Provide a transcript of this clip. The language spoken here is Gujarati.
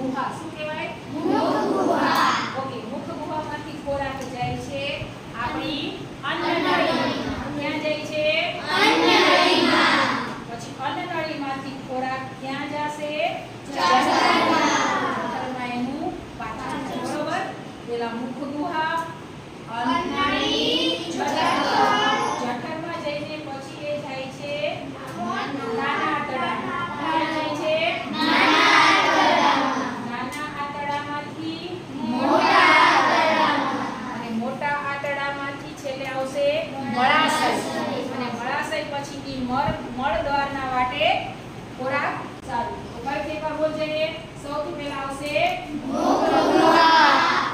ગુહા. શું કહેવાય? ઓકે, મુખ ગુહામાંથી ખોરાક જાય છે આપણી અન્નનળીમાં. ક્યાં જાય છે? પછી અન્નનળીમાંથી ખોરાક ક્યાં જશે? જઠરમાં એનું પાચન છે. બરોબર? પેલા મુખ ગુહા, અન્નનળી, જઠરમાં જઈને પછી એ જાય છે નાના આંતરડામાં. ક્યાં જાય છે? નાના આંતરડામાંથી મોટા આંતરડામાં. અને મોટા આંતરડામાંથી છેલ્લે આવશે મળાશય. અને મળાશય પછી ઈ મળદ્વારના વાટે ખોરાક સારું. તો કઈ પેપર બોલ જઈએ? સૌથી પહેલા આવશે મુખ ગુહા.